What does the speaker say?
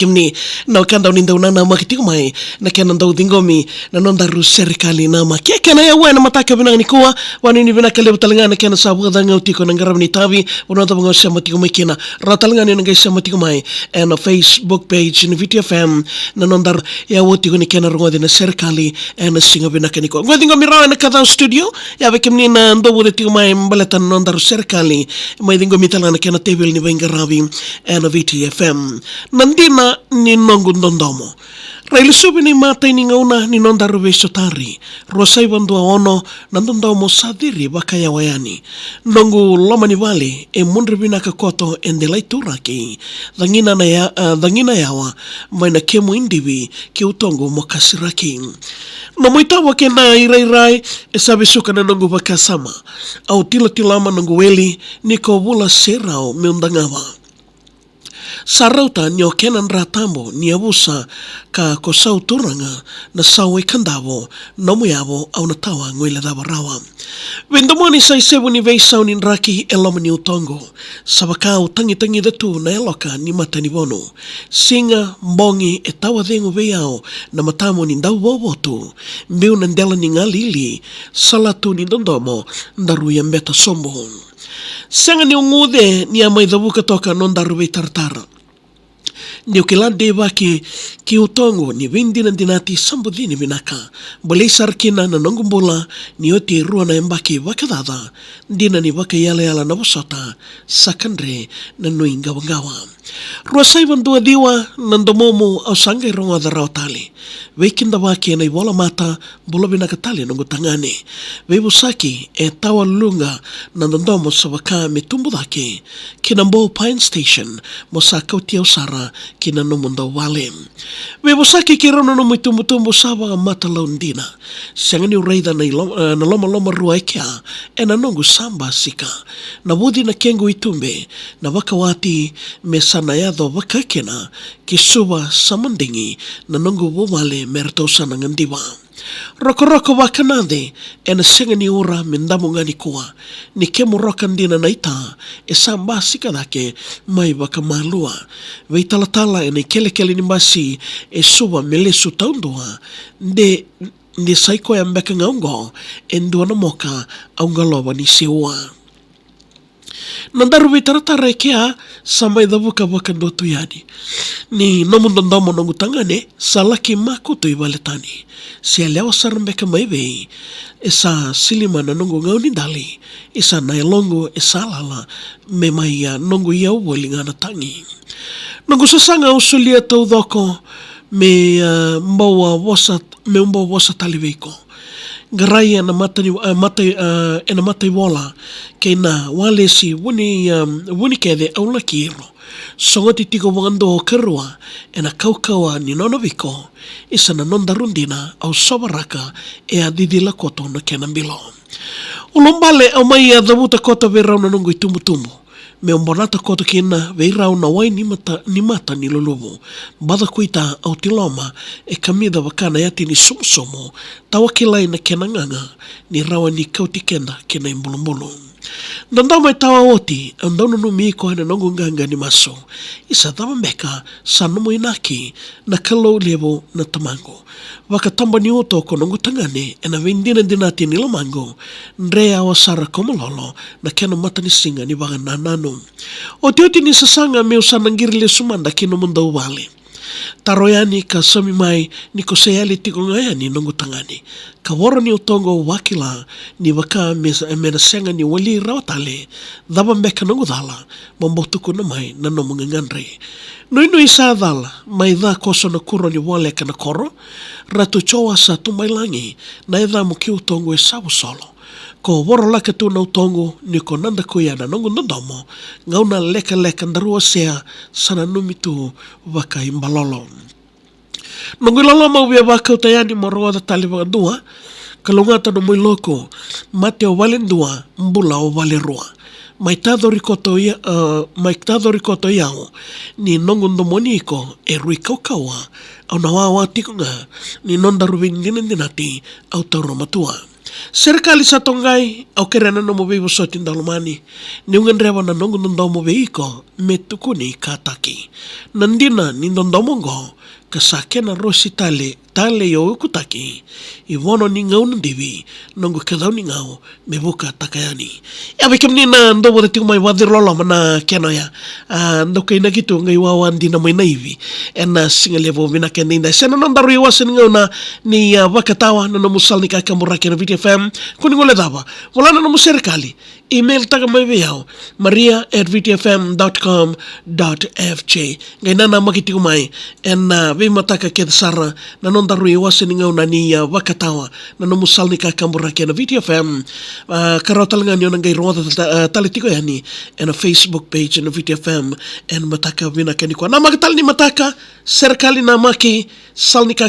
Kimni na ukanda uninda unana makitiko mai na kena ndau dingomi na nondaru Serekali Namaki kena ya wana mataka binang nikuwa wani ni bina kale butalangana kena sabu kadanga utiko na ngaram ni tabi unota bango sa matiko mai kena ratalangana ni ngai sa matiko mai na Facebook page ni VitiFM na nondar ya utiko ni kena rungwa na Serekali na singa bina kaniko ngwa dingomi rawa na Kacau studio ya bekimni na ndobu de tiko mai mbalatan nondaru Serekali mai dingomi talangana kena table ni baingarabi na VitiFM nandina ni nongu DODOMO. Raili subi ni mata ini ngauna ni nondaru besotari. Rosai bandua ono na DODOMO sadiri bakaya wayani. Nongu lomani wale e mundri binaka koto endelai turaki. Dhangina yawa maina kemu indivi ki utongo mokasiraki. Namuitawa kena irai e sabi suka na nongu bakasama. Au tila nongu weli niko wula serao meundangawa. Sarauta nyo kenan ratambo ni abusa ka kosau turanga na sawe kandavo nomu yavo au natawa ngwele dava rawa. Wendomoni sai sebu ni veisau ni nraki eloma ni utongo. Sabakau tangi datu na eloka ni mata ni bono. Singa mbongi e tawa dhengu veyao na matamo ni ndau bobotu. Mbiu na ndela ni ngalili salatu ni DODOMO ndaru ya mbeta sombo. Senga ni ungude ni amai dhabuka toka nondaru vei tartara. Ni ukilande baki ki utongo ni vindi na dinati sambudini vinaka. Bolei sarkina na nongumbula ni oti rua na embaki wakadada. Dina ni waka yala na wasota sakandre na nuinga wangawa. Rua saivan dua diwa nandomomu au sangai ronga dharao tali. Weikinda waki na Vola mata bula binaka tali nongu tangane. Weibusaki e tawa lunga na DODOMO sabaka mitumbu dake. Kinambo Pine Station mosa kautia usara kina nomunda wale. Weibusaki kirono no mitumbu sawa mata laundina. Sangani ureida na loma rua ikea na nongu samba sika. Na wudi na kengu itumbe na wakawati mesana yadho wakakena kisuwa samandingi na nongu wale mertosa na ngandiwa. Roko wakanade na sengani ura mendamu ngani kuwa ni kemu rokandina naita samba sika dake mai wakamalua. Weitalatala na kele nimbasi suwa melesu taundua de saiko ya mbeka ngaungo endua na moka aungaloba ni sewa. Nandaru vitaratara kia sambai dhabuka waka ndotu yani. Ni nomu DODOMO nongu tangane salaki makuto iwaletani. Si alewa sarambeka maibei. Esa silima na nongu ngauni dali. Esa nailongo esa lala memaya nongu ya uwali ngana tangi. Nongu sasanga usulia tau dhoko me mbawa wasa taliweiko. Garai ena mata Vola kena walesi wuni kede au lakiro. Songoti tiko wangando o kerua ena kaukawa ni nonobiko isa na nondarundina au sobaraka didila koto na kenambilo. Ulombale au mai dhabuta koto verau na nungu itumbu. Me umbonata koto kina veirau na wai ni mata ni lulubu. Bada kuita au tiloma kamida wakana yati ni sumsomo. Tawakilai na kenanganga ni rawa ni kauti kenda kena imbulumbulu. Ndandama tawa oti andonu numiko hana nongu nganga ni maso. Isa dhamambeka sanumu inaki na kalau levo na tamango. Wakatamba ni uto ko nongu tangane ena vindina dinati ni lamango. Ndrea wasara komololo na kena mata ni singa ni waga nananu. Oti ni sasanga me usanangiri le sumanda kino munda uwale. Taroyani ka sami mai ni koseyali tiko ngayani nongu tangani. Ka woro ni utongo wakila ni waka mena senga ni wali rawatale. Dhaba mbeka nongu dhala mambotuku na mai na nomu ngangandre. Nui sa dhala mai dha koso na kuro ni wale ka na koro. Ratu chowa sa tumailangi na edha muki utongo sabu solo. Ko woro laka tu na utongo ni ko nanda kuya na nongu DODOMO ngauna leka ndarua sea sana numitu waka imbalolo. Nongu lalama uwea waka utayani moroa da taliwa dua kalungata no loko mate o wale dua mbula o wale rua. Maitado rikoto yao ni nongu ndomoniko rui kaukawa au na wawa tikunga ni nondaru vingine dinati au tauro matua. Serekali sa tongai au kerana no mo be sotin dalmani ni ungan rewa na nongo ndomo be iko metukuni kataki nandina ni ndomo go kasake na rosi tale yo kutaki iwono ni ngau ndivi nongo kadau ni ngau mebuka takayani ya bekem ni na ndo mo tiu mai wadir lolo mana keno ya ndo kai na gitu ngai wawan dina mai naivi ena singalevo vina keninda sena nondaru iwasen ngau na ni wakatawa na musal ni kakamura kena VitiFM kuni ngole dava wala na Serekali email taga mai yao maria@vitfm.com.fj ngai na makiti mai ena we mataka ke sara na nondaru iwasen ngau na ni wakatawa na musal ni kakamura kena VitiFM karotal nganyo ngai roda talitiko yani ena Facebook page na VitiFM en mataka vina keni kwa na magatal ni mataka Serekali Namaki salnika